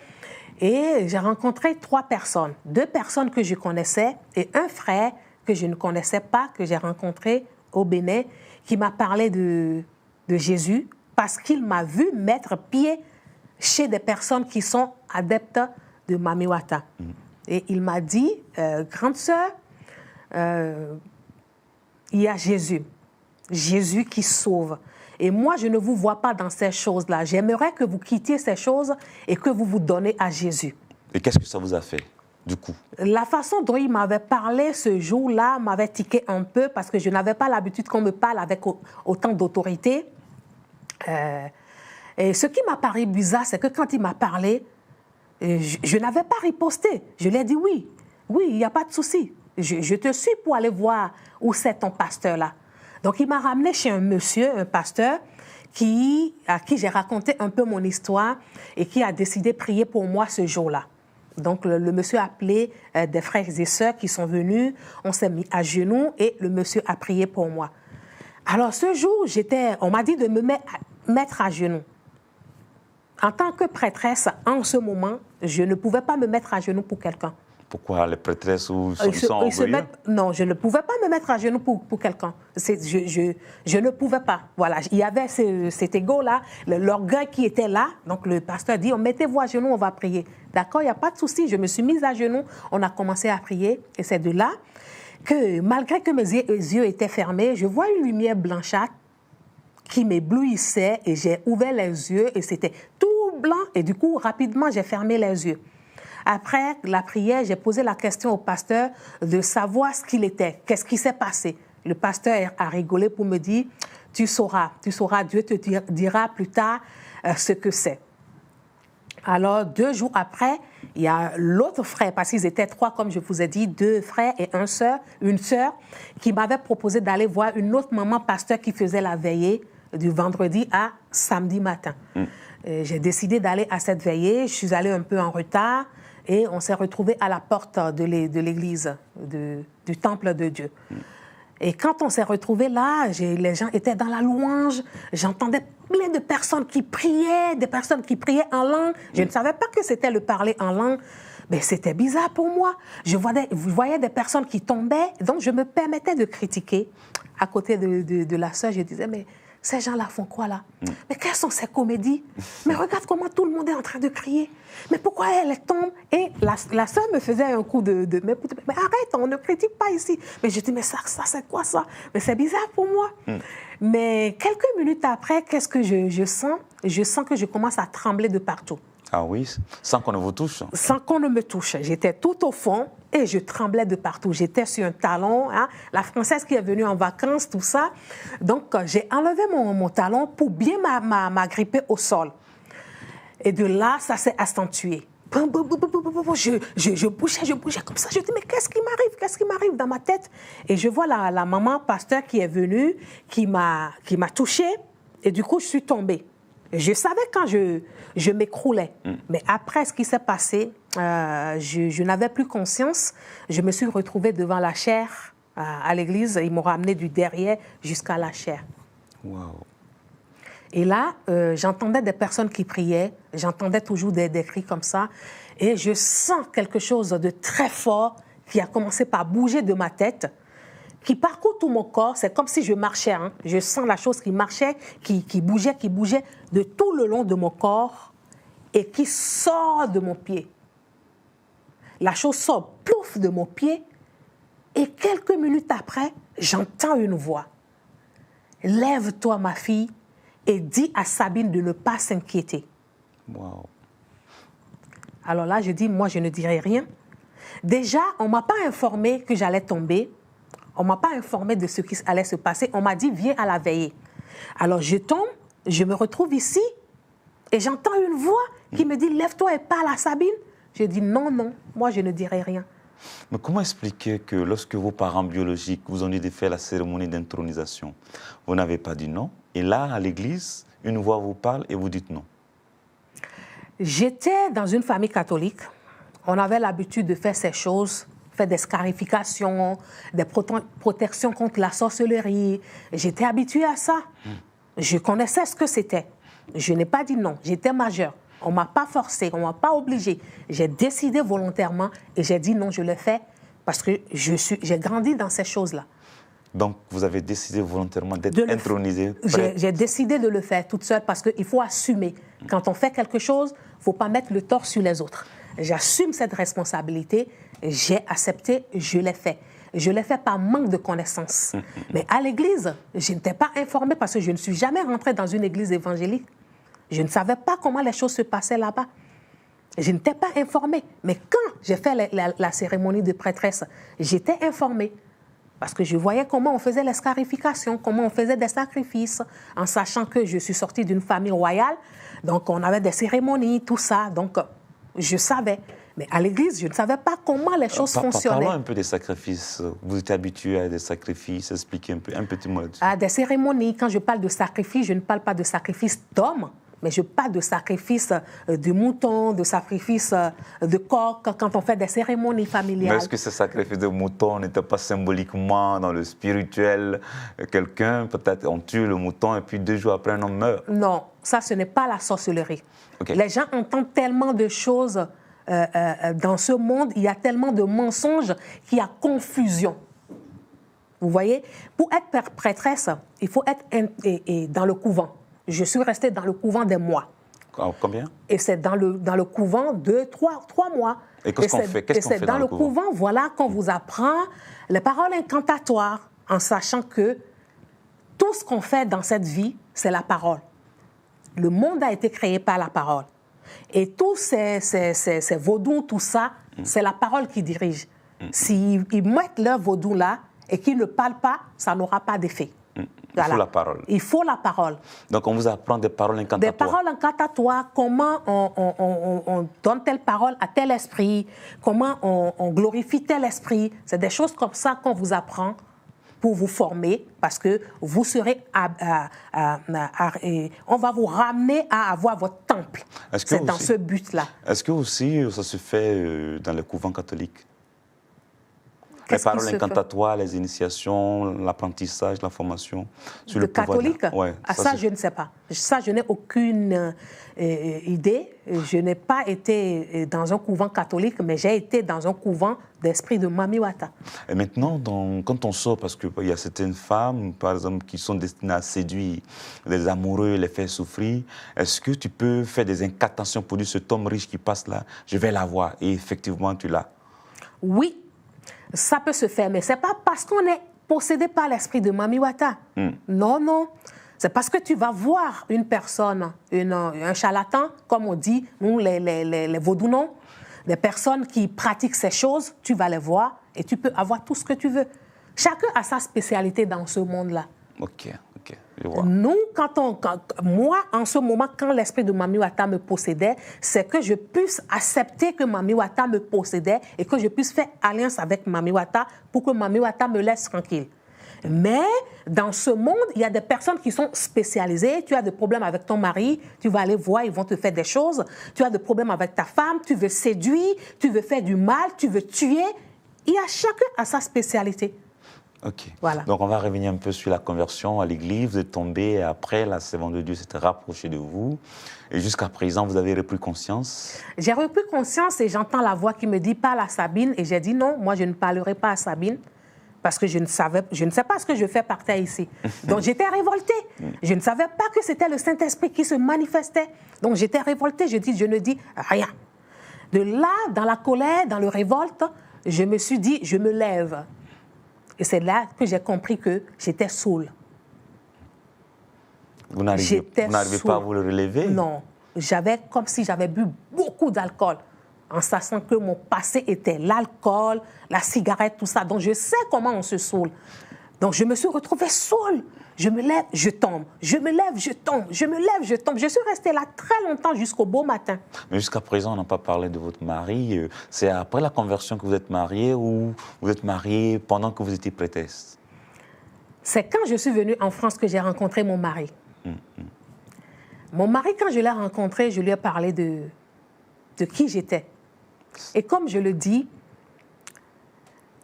Et j'ai rencontré 3 personnes. 2 personnes que je connaissais et un frère que je ne connaissais pas, que j'ai rencontré au Bénin, qui m'a parlé de Jésus parce qu'il m'a vu mettre pied chez des personnes qui sont adeptes de Mami Wata. Et il m'a dit, grande sœur, il y a Jésus. Jésus qui sauve. Et moi, je ne vous vois pas dans ces choses-là. J'aimerais que vous quittiez ces choses et que vous vous donnez à Jésus. Et qu'est-ce que ça vous a fait, du coup? La façon dont il m'avait parlé ce jour-là m'avait tiqué un peu parce que je n'avais pas l'habitude qu'on me parle avec autant d'autorité. Et ce qui m'a paru bizarre, c'est que quand il m'a parlé, je n'avais pas riposté. Je lui ai dit oui, il n'y a pas de souci. Je te suis pour aller voir où c'est ton pasteur-là. Donc, il m'a ramené chez un monsieur, un pasteur, à qui j'ai raconté un peu mon histoire et qui a décidé de prier pour moi ce jour-là. Donc, le monsieur a appelé des frères et sœurs qui sont venus. On s'est mis à genoux et le monsieur a prié pour moi. Alors, ce jour, on m'a dit de me mettre à genoux. En tant que prêtresse, en ce moment, je ne pouvais pas me mettre à genoux pour quelqu'un. Pourquoi les prêtresses sont orgueilleux? Non, je ne pouvais pas me mettre à genoux pour quelqu'un. Je ne pouvais pas. Voilà, il y avait cet ego-là, l'orgueil qui était là. Donc le pasteur dit, mettez-vous à genoux, on va prier. D'accord, il n'y a pas de souci. Je me suis mise à genoux, on a commencé à prier. Et c'est de là que, malgré que mes yeux étaient fermés, je vois une lumière blanchâtre qui m'éblouissait et j'ai ouvert les yeux et c'était tout blanc. Et du coup, rapidement, j'ai fermé les yeux. Après la prière, j'ai posé la question au pasteur de savoir ce qu'il était, qu'est-ce qui s'est passé. Le pasteur a rigolé pour me dire, tu sauras, Dieu te dira plus tard ce que c'est. Alors, 2 jours après, il y a l'autre frère, parce qu'ils étaient 3, comme je vous ai dit, 2 frères et une sœur, qui m'avaient proposé d'aller voir une autre maman pasteur qui faisait la veillée du vendredi à samedi matin. J'ai décidé d'aller à cette veillée. Je suis allée un peu en retard et on s'est retrouvés à la porte de l'église, du temple de Dieu. Et quand on s'est retrouvés là, les gens étaient dans la louange. J'entendais plein de personnes qui priaient, des personnes qui priaient en langue. Je ne savais pas que c'était le parler en langue. Mais c'était bizarre pour moi. Je voyais des personnes qui tombaient, donc je me permettais de critiquer. À côté de la sœur, je disais, mais ces gens-là font quoi là? Mais quelles sont ces comédies? Mais regarde comment tout le monde est en train de crier. Mais pourquoi elle tombe? Et la sœur me faisait un coup mais arrête, on ne critique pas ici. Mais je dis, mais ça c'est quoi ça? Mais c'est bizarre pour moi. Mais quelques minutes après, qu'est-ce que je sens? Je sens que je commence à trembler de partout. Ah oui, sans qu'on ne vous touche? Sans qu'on ne me touche. J'étais tout au fond et je tremblais de partout. J'étais sur un talon, hein, la Française qui est venue en vacances, tout ça. Donc, j'ai enlevé mon talon pour bien m'agripper au sol. Et de là, ça s'est accentué. Je bougeais comme ça. Je dis, mais qu'est-ce qui m'arrive dans ma tête? Et je vois la maman pasteur qui est venue, qui m'a touchée. Et du coup, je suis tombée. Je savais quand je m'écroulais. Mais après ce qui s'est passé, je n'avais plus conscience. Je me suis retrouvée devant la chaire à l'église. Ils m'ont ramenée du derrière jusqu'à la chaire. Wow. Et là, j'entendais des personnes qui priaient. J'entendais toujours des cris comme ça. Et je sens quelque chose de très fort qui a commencé par bouger de ma tête, qui parcourt tout mon corps. C'est comme si je marchais. Hein. Je sens la chose qui marchait, qui bougeait de tout le long de mon corps et qui sort de mon pied. La chose sort, plouf, de mon pied. Et quelques minutes après, j'entends une voix. « Lève-toi, ma fille, et dis à Sabine de ne pas s'inquiéter. » Wow. Alors là, je dis, moi, je ne dirai rien. Déjà, on ne m'a pas informé que j'allais tomber. On ne m'a pas informé de ce qui allait se passer. On m'a dit, viens à la veillée. Alors, je tombe, je me retrouve ici et j'entends une voix qui me dit, lève-toi et parle à Sabine. Je dis, non, moi, je ne dirai rien. Mais comment expliquer que lorsque vos parents biologiques vous ont dit de faire la cérémonie d'intronisation, vous n'avez pas dit non? Et là, à l'église, une voix vous parle et vous dites non? J'étais dans une famille catholique. On avait l'habitude de faire ces choses, faire des scarifications, des protections contre la sorcellerie. J'étais habituée à ça. Je connaissais ce que c'était. Je n'ai pas dit non. J'étais majeure. On ne m'a pas forcée, on ne m'a pas obligée. J'ai décidé volontairement et j'ai dit non, je le fais parce que j'ai grandi dans ces choses-là. Donc, vous avez décidé volontairement d'être intronisée? J'ai décidé de le faire toute seule parce qu'il faut assumer. Quand on fait quelque chose, il ne faut pas mettre le tort sur les autres. J'assume cette responsabilité, j'ai accepté, je l'ai fait. Je l'ai fait par manque de connaissances. Mais à l'église, je n'étais pas informée parce que je ne suis jamais rentrée dans une église évangélique. Je ne savais pas comment les choses se passaient là-bas. Je n'étais pas informée. Mais quand j'ai fait la cérémonie de prêtresse, j'étais informée. Parce que je voyais comment on faisait les scarifications, comment on faisait des sacrifices, en sachant que je suis sortie d'une famille royale. Donc, on avait des cérémonies, tout ça. Donc, je savais. Mais à l'église, je ne savais pas comment les choses fonctionnaient. Parlons un peu des sacrifices. Vous êtes habitué à des sacrifices. Expliquez un petit mot là-dessus. À des cérémonies. Quand je parle de sacrifice, je ne parle pas de sacrifice d'homme. Mais je parle de sacrifice de mouton, de sacrifice de coq, quand on fait des cérémonies familiales. Mais est-ce que ce sacrifice de mouton n'était pas symboliquement dans le spirituel? Quelqu'un, peut-être, on tue le mouton et puis 2 jours après, un homme meurt. Non, ça, ce n'est pas la sorcellerie. Okay. Les gens entendent tellement de choses dans ce monde, il y a tellement de mensonges qu'il y a confusion. Vous voyez? Pour être prêtresse, il faut être dans le couvent. Je suis restée dans le couvent des mois. Combien? Et c'est dans le couvent 3 mois. Et qu'est-ce qu'on fait? Et c'est dans le couvent, voilà, qu'on vous apprend les paroles incantatoires, en sachant que tout ce qu'on fait dans cette vie, c'est la parole. Le monde a été créé par la parole. Et tous ces vaudous, tout ça, c'est la parole qui dirige. S'ils mettent leur vaudou là et qu'ils ne parlent pas, ça n'aura pas d'effet. Il faut la parole. Il faut la parole. Donc, on vous apprend des paroles incantatoires. Des paroles incantatoires, comment on donne telle parole à tel esprit, comment on glorifie tel esprit. C'est des choses comme ça qu'on vous apprend pour vous former, parce que vous serez on va vous ramener à avoir votre temple. C'est dans ce but-là. Est-ce que aussi ça se fait dans les couvents catholiques? Les paroles incantatoires, les initiations, l'apprentissage, la formation sur le catholique. Ouais, ça, je ne sais pas. Ça, je n'ai aucune idée. Je n'ai pas été dans un couvent catholique, mais j'ai été dans un couvent d'esprit de Mami Wata. Et maintenant, quand on sort, parce qu'il y a certaines femmes, par exemple, qui sont destinées à séduire les amoureux, les faire souffrir, est-ce que tu peux faire des incantations pour dire cet homme riche qui passe là, je vais l'avoir, et effectivement, tu l'as? Oui. Ça peut se faire, mais ce n'est pas parce qu'on est possédé par l'esprit de Mami Wata. Non, non. C'est parce que tu vas voir une personne, un charlatan, comme on dit, nous, les vaudous, des personnes qui pratiquent ces choses, tu vas les voir et tu peux avoir tout ce que tu veux. Chacun a sa spécialité dans ce monde-là. Ok, je vois. Nous, moi, en ce moment, quand l'esprit de Mami Wata me possédait, c'est que je puisse accepter que Mami Wata me possédait et que je puisse faire alliance avec Mami Wata pour que Mami Wata me laisse tranquille. Mais dans ce monde, il y a des personnes qui sont spécialisées. Tu as des problèmes avec ton mari, tu vas aller voir, ils vont te faire des choses. Tu as des problèmes avec ta femme, tu veux séduire, tu veux faire du mal, tu veux tuer. Il y a chacun a sa spécialité. Ok. Voilà. Donc, on va revenir un peu sur la conversion à l'église. Vous êtes tombé et après, la servante de Dieu s'était rapprochée de vous. Et jusqu'à présent, vous avez repris conscience? J'ai repris conscience et j'entends la voix qui me dit « Parle à Sabine ». Et j'ai dit « Non, moi, je ne parlerai pas à Sabine parce que je ne sais pas ce que je fais par terre ici. » Donc, j'étais révoltée. Je ne savais pas que c'était le Saint-Esprit qui se manifestait. Donc, j'étais révoltée. Je ne dis rien. De là, dans la colère, dans le révolte, je me suis dit « Je me lève ». Et c'est là que j'ai compris que j'étais saoule. Vous n'arrivez pas à vous le relever? Non. J'avais comme si j'avais bu beaucoup d'alcool, en sachant que mon passé était l'alcool, la cigarette, tout ça. Donc, je sais comment on se saoule. Donc, je me suis retrouvée saoule. Je me lève, je tombe. Je me lève, je tombe. Je me lève, je tombe. Je suis restée là très longtemps jusqu'au beau matin. Mais jusqu'à présent, on n'a pas parlé de votre mari. C'est après la conversion que vous êtes mariée ou vous êtes mariée pendant que vous étiez prêtresse? C'est quand je suis venue en France que j'ai rencontré mon mari. Mon mari, quand je l'ai rencontré, je lui ai parlé de qui j'étais. Et comme je le dis,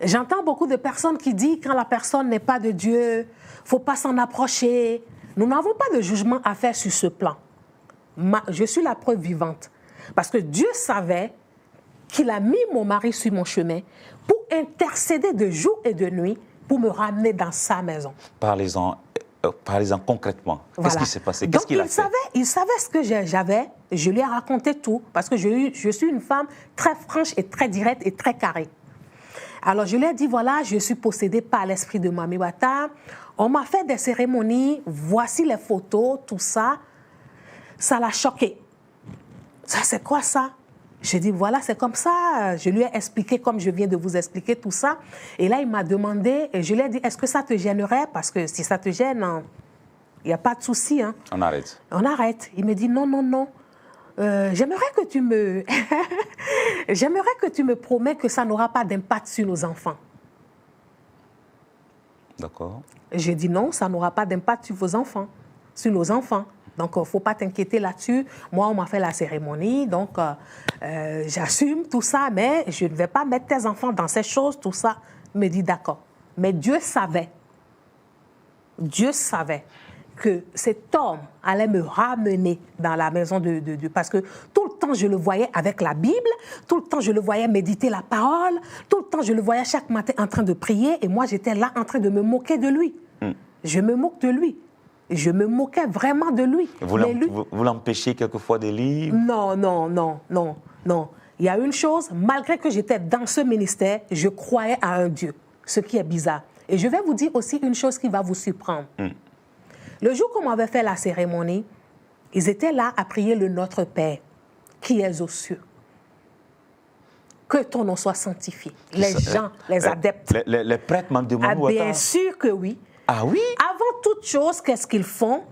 j'entends beaucoup de personnes qui disent quand la personne n'est pas de Dieu, il ne faut pas s'en approcher. Nous n'avons pas de jugement à faire sur ce plan. Je suis la preuve vivante. Parce que Dieu savait qu'il a mis mon mari sur mon chemin pour intercéder de jour et de nuit pour me ramener dans sa maison. Parlez-en concrètement. Voilà. Qu'est-ce qui s'est passé? Qu'est-ce qu'il a fait? Il savait ce que j'avais. Je lui ai raconté tout parce que je suis une femme très franche et très directe et très carrée. Alors, je lui ai dit, voilà, je suis possédée par l'esprit de Mami Wata. On m'a fait des cérémonies. Voici les photos, tout ça. Ça l'a choqué. Ça, c'est quoi ça? J'ai dit, voilà, c'est comme ça. Je lui ai expliqué comme je viens de vous expliquer tout ça. Et là, il m'a demandé, et je lui ai dit, est-ce que ça te gênerait? Parce que si ça te gêne, il n'y a pas de souci. Hein. On arrête. On arrête. Il me dit, non, non, non. J'aimerais que tu me promets que ça n'aura pas d'impact sur nos enfants. D'accord. J'ai dit non, ça n'aura pas d'impact sur vos enfants, sur nos enfants. Donc, il ne faut pas t'inquiéter là-dessus. Moi, on m'a fait la cérémonie, donc j'assume tout ça, mais je ne vais pas mettre tes enfants dans ces choses, tout ça. Il me dit d'accord. Mais Dieu savait que cet homme allait me ramener dans la maison de Dieu. Parce que tout le temps, je le voyais avec la Bible, tout le temps, je le voyais méditer la parole, tout le temps, je le voyais chaque matin en train de prier, et moi, j'étais là en train de me moquer de lui. Je me moque de lui. Je me moquais vraiment de lui. Vous l'empêchiez quelquefois de lire? Non. Il y a une chose, malgré que j'étais dans ce ministère, je croyais à un Dieu, ce qui est bizarre. Et je vais vous dire aussi une chose qui va vous surprendre. Le jour qu'on m'avait fait la cérémonie, ils étaient là à prier le Notre Père, qui es aux cieux. Que ton nom soit sanctifié. Les gens, les adeptes. Les prêtres m'ont demandé. Ah, bien sûr que oui. Ah oui? Avant toute chose, qu'est-ce qu'ils font?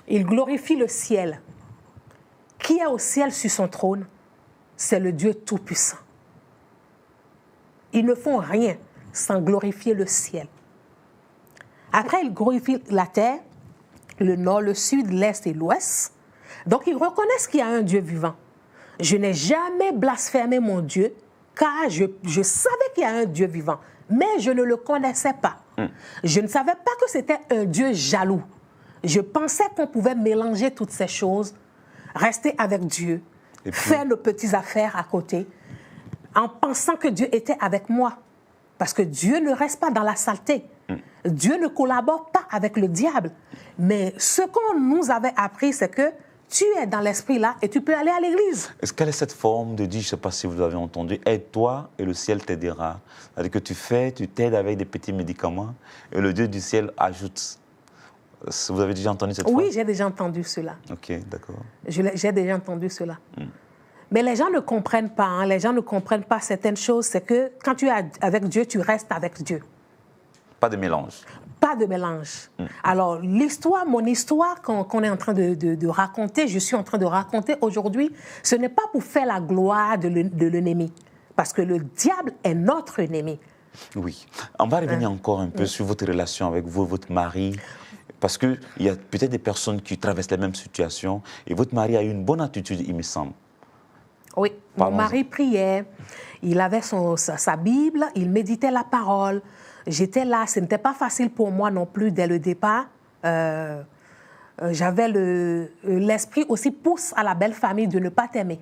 Ils glorifient le ciel. Qui est au ciel sur son trône? C'est le Dieu Tout-Puissant. Ils ne font rien sans glorifier le ciel. Après, ils glorifient la terre, le nord, le sud, l'est et l'ouest. Donc, ils reconnaissent qu'il y a un Dieu vivant. Je n'ai jamais blasphémé mon Dieu, car je savais qu'il y a un Dieu vivant, mais je ne le connaissais pas. Je ne savais pas que c'était un Dieu jaloux. Je pensais qu'on pouvait mélanger toutes ces choses, rester avec Dieu, faire nos petites affaires à côté, en pensant que Dieu était avec moi. Parce que Dieu ne reste pas dans la saleté. Dieu ne collabore pas avec le diable. Mais ce qu'on nous avait appris, c'est que tu es dans l'esprit là et tu peux aller à l'église. Est-ce qu'elle est cette forme de dire, je ne sais pas si vous l'avez entendu, aide-toi et le ciel t'aidera. C'est-à-dire que tu t'aides avec des petits médicaments et le Dieu du ciel ajoute. Vous avez déjà entendu cette phrase? Oui, j'ai déjà entendu cela. Ok, d'accord. J'ai déjà entendu cela. Mais les gens ne comprennent pas. Hein. Les gens ne comprennent pas certaines choses. C'est que quand tu es avec Dieu, tu restes avec Dieu. Pas de mélange. Pas de mélange. Alors, mon histoire qu'on est en train de raconter, je suis en train de raconter aujourd'hui, ce n'est pas pour faire la gloire de l'ennemi. Parce que le diable est notre ennemi. Oui. On va revenir encore un peu sur votre relation avec vous, votre mari. Parce qu'il y a peut-être des personnes qui traversent les mêmes situations. Et votre mari a eu une bonne attitude, il me semble. Oui, mon mari priait. Il avait sa Bible, il méditait la parole. J'étais là, ce n'était pas facile pour moi non plus dès le départ. J'avais l'esprit aussi pousse à la belle famille de ne pas t'aimer,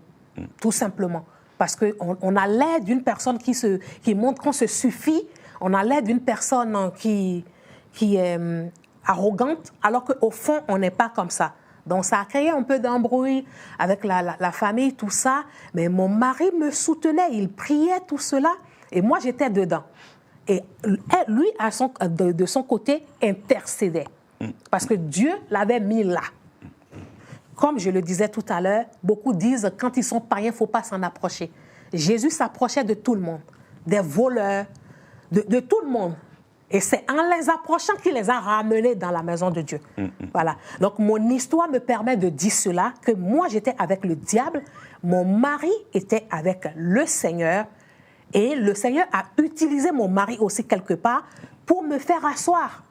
tout simplement. Parce qu'on a l'air d'une personne qui montre qu'on se suffit, on a l'air d'une personne qui est arrogante, alors qu'au fond, on n'est pas comme ça. Donc, ça a créé un peu d'embrouille avec la famille, tout ça. Mais mon mari me soutenait, il priait tout cela, et moi, j'étais dedans. Et lui, de son côté, intercédait. Parce que Dieu l'avait mis là. Comme je le disais tout à l'heure, beaucoup disent, quand ils sont païens, il ne faut pas s'en approcher. Jésus s'approchait de tout le monde, des voleurs, de tout le monde. Et c'est en les approchant qu'il les a ramenés dans la maison de Dieu. Voilà. Donc, mon histoire me permet de dire cela, que moi, j'étais avec le diable, mon mari était avec le Seigneur, et le Seigneur a utilisé mon mari aussi quelque part pour me faire asseoir.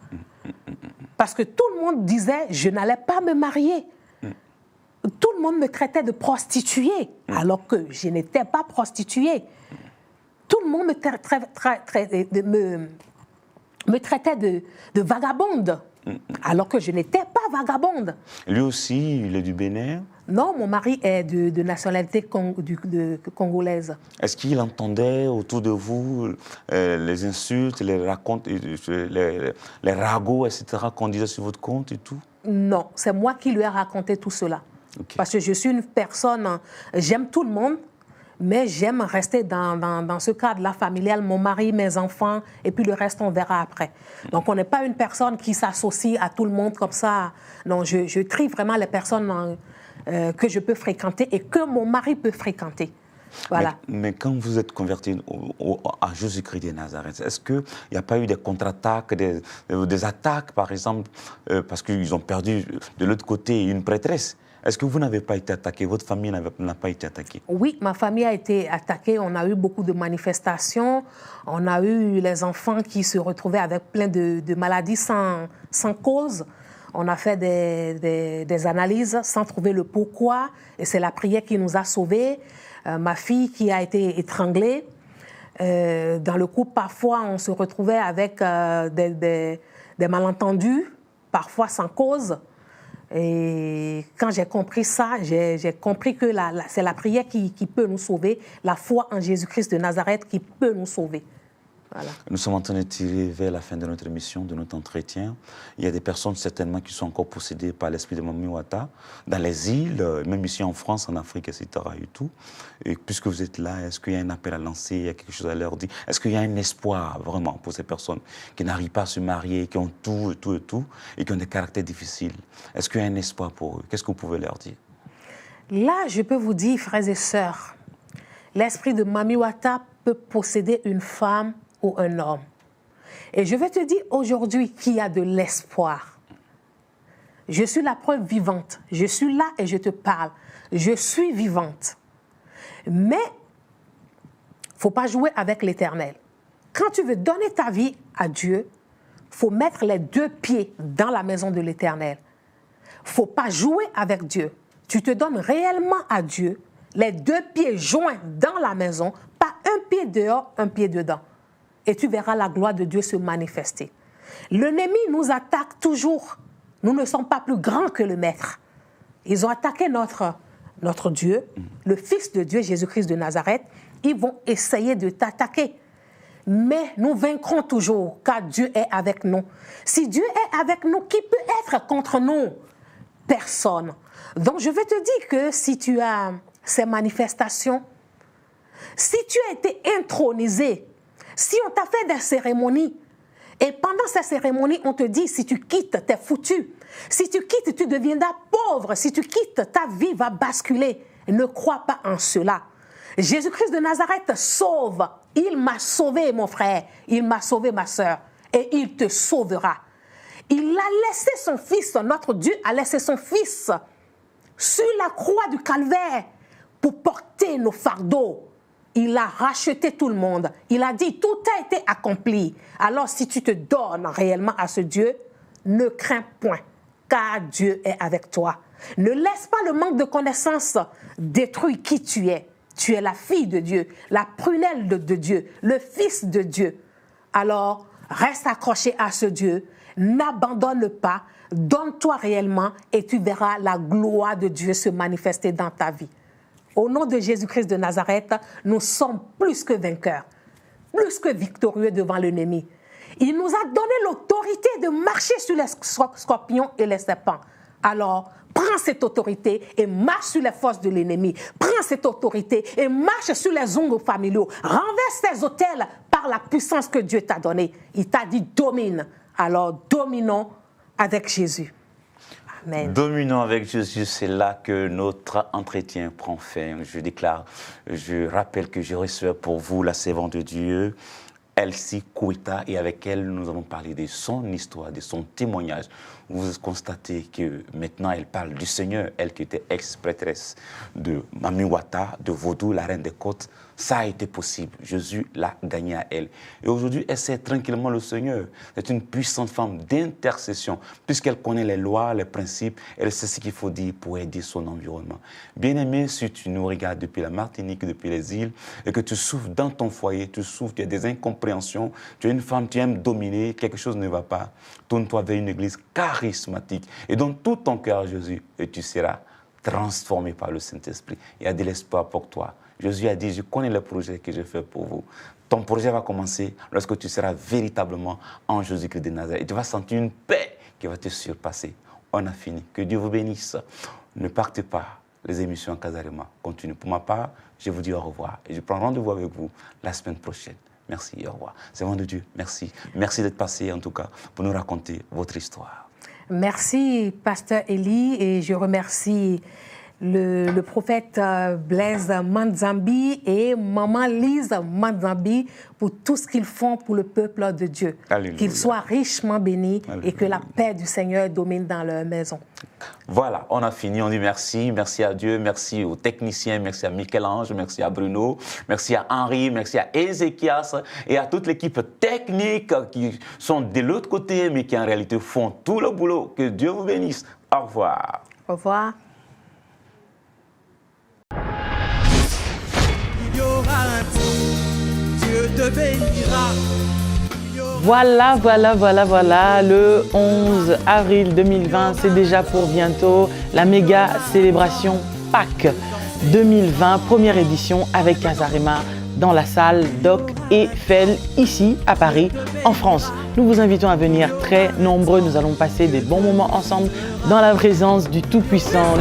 Parce que tout le monde disait, je n'allais pas me marier. Tout le monde me traitait de prostituée, alors que je n'étais pas prostituée. Tout le monde me traitait de vagabonde, alors que je n'étais pas vagabonde. Lui aussi, il est du Bénin? Non, mon mari est de nationalité congolaise. Est-ce qu'il entendait autour de vous les insultes, les racontes, les ragots, etc., qu'on disait sur votre compte et tout? Non, c'est moi qui lui ai raconté tout cela. Okay. Parce que je suis une personne, j'aime tout le monde, mais j'aime rester dans ce cadre-là familial, mon mari, mes enfants, et puis le reste, on verra après. Donc, on n'est pas une personne qui s'associe à tout le monde comme ça. Non, je trie vraiment les personnes que je peux fréquenter et que mon mari peut fréquenter. Voilà. Mais quand vous êtes converti à Jésus-Christ de Nazareth, est-ce qu'il n'y a pas eu des contre-attaques, des attaques, par exemple, parce qu'ils ont perdu de l'autre côté une prêtresse? Est-ce que vous n'avez pas été attaqué? Votre famille n'a pas été attaquée? Oui, ma famille a été attaquée. On a eu beaucoup de manifestations. On a eu les enfants qui se retrouvaient avec plein de maladies sans cause. On a fait des analyses sans trouver le pourquoi. Et c'est la prière qui nous a sauvés. Ma fille qui a été étranglée. Dans le couple, parfois, on se retrouvait avec des malentendus, parfois sans cause. Et quand j'ai compris ça, j'ai compris que c'est la prière qui peut nous sauver, la foi en Jésus-Christ de Nazareth qui peut nous sauver. Voilà. Nous sommes en train de tirer vers la fin de notre émission, de notre entretien. Il y a des personnes certainement qui sont encore possédées par l'esprit de Mami Wata, dans les îles, même ici en France, en Afrique, etc. Et tout. Et puisque vous êtes là, est-ce qu'il y a un appel à lancer, il y a quelque chose à leur dire? Est-ce qu'il y a un espoir vraiment pour ces personnes qui n'arrivent pas à se marier, qui ont tout, et qui ont des caractères difficiles? Est-ce qu'il y a un espoir pour eux? Qu'est-ce que vous pouvez leur dire? Là, je peux vous dire, frères et sœurs, l'esprit de Mami Wata peut posséder une femme ou un homme. Et je vais te dire aujourd'hui qu'il y a de l'espoir. Je suis la preuve vivante. Je suis là et je te parle. Je suis vivante. Mais il ne faut pas jouer avec l'Éternel. Quand tu veux donner ta vie à Dieu, il faut mettre les 2 pieds dans la maison de l'Éternel. Il ne faut pas jouer avec Dieu. Tu te donnes réellement à Dieu, les 2 pieds joints dans la maison, pas un pied dehors, un pied dedans. Et tu verras la gloire de Dieu se manifester. L'ennemi nous attaque toujours. Nous ne sommes pas plus grands que le Maître. Ils ont attaqué notre Dieu, le Fils de Dieu, Jésus-Christ de Nazareth. Ils vont essayer de t'attaquer. Mais nous vaincrons toujours, car Dieu est avec nous. Si Dieu est avec nous, qui peut être contre nous? Personne. Donc je vais te dire que si tu as ces manifestations, si tu as été intronisé, si on t'a fait des cérémonies, et pendant ces cérémonies, on te dit, si tu quittes, t'es foutu. Si tu quittes, tu deviendras pauvre. Si tu quittes, ta vie va basculer. Ne crois pas en cela. Jésus-Christ de Nazareth sauve. Il m'a sauvé, mon frère. Il m'a sauvé, ma soeur. Et il te sauvera. Il a laissé son fils, notre Dieu a laissé son fils sur la croix du calvaire pour porter nos fardeaux. Il a racheté tout le monde. Il a dit, tout a été accompli. Alors, si tu te donnes réellement à ce Dieu, ne crains point, car Dieu est avec toi. Ne laisse pas le manque de connaissances détruire qui tu es. Tu es la fille de Dieu, la prunelle de Dieu, le fils de Dieu. Alors, reste accroché à ce Dieu. N'abandonne pas. Donne-toi réellement et tu verras la gloire de Dieu se manifester dans ta vie. Au nom de Jésus-Christ de Nazareth, nous sommes plus que vainqueurs, plus que victorieux devant l'ennemi. Il nous a donné l'autorité de marcher sur les scorpions et les serpents. Alors, prends cette autorité et marche sur les forces de l'ennemi. Prends cette autorité et marche sur les ongles familiaux. Renverse tes autels par la puissance que Dieu t'a donnée. Il t'a dit domine. Alors, dominons avec Jésus. Amen. Dominons avec Jésus, c'est là que notre entretien prend fin. Je rappelle que je reçois pour vous la servante de Dieu, Elsie Koueta, et avec elle, nous avons parlé de son histoire, de son témoignage. Vous constatez que maintenant, elle parle du Seigneur, elle qui était ex-prêtresse de Mami Wata, de Vaudou, la reine des côtes. Ça a été possible. Jésus l'a gagné à elle. Et aujourd'hui, elle sert tranquillement le Seigneur. C'est une puissante femme d'intercession, puisqu'elle connaît les lois, les principes, elle sait ce qu'il faut dire pour aider son environnement. Bien-aimé, si tu nous regardes depuis la Martinique, depuis les îles, et que tu souffres dans ton foyer, tu souffres, tu as des incompréhensions, tu es une femme, tu aimes dominer, quelque chose ne va pas, tourne-toi vers une église charismatique et donne tout ton cœur à Jésus et tu seras transformé par le Saint-Esprit. Il y a de l'espoir pour toi. Jésus a dit, je connais le projet que j'ai fait pour vous. Ton projet va commencer lorsque tu seras véritablement en Jésus-Christ de Nazareth. Et tu vas sentir une paix qui va te surpasser. On a fini. Que Dieu vous bénisse. Ne partez pas. Les émissions en Casarima continuent. Pour ma part, je vous dis au revoir. Et je prends rendez-vous avec vous la semaine prochaine. Merci, au revoir. C'est bon de Dieu. Merci. Merci d'être passé, en tout cas, pour nous raconter votre histoire. Merci, Pasteur Eli, et je remercie le prophète Blaise Manzambi et Maman Lise Manzambi pour tout ce qu'ils font pour le peuple de Dieu. Qu'ils soient richement bénis. Alléluia. Et que la paix du Seigneur domine dans leur maison. Voilà, on a fini. On dit merci. Merci à Dieu, merci aux techniciens, merci à Michel-Ange, merci à Bruno, merci à Henri, merci à Ézéchias et à toute l'équipe technique qui sont de l'autre côté mais qui en réalité font tout le boulot. Que Dieu vous bénisse. Au revoir. Au revoir. Dieu te bénira. Voilà, le 11 avril 2020, c'est déjà pour bientôt la méga célébration Pâques 2020, première édition avec Casarima dans la salle Doc Eiffel, ici à Paris, en France. Nous vous invitons à venir très nombreux, nous allons passer des bons moments ensemble dans la présence du Tout-Puissant.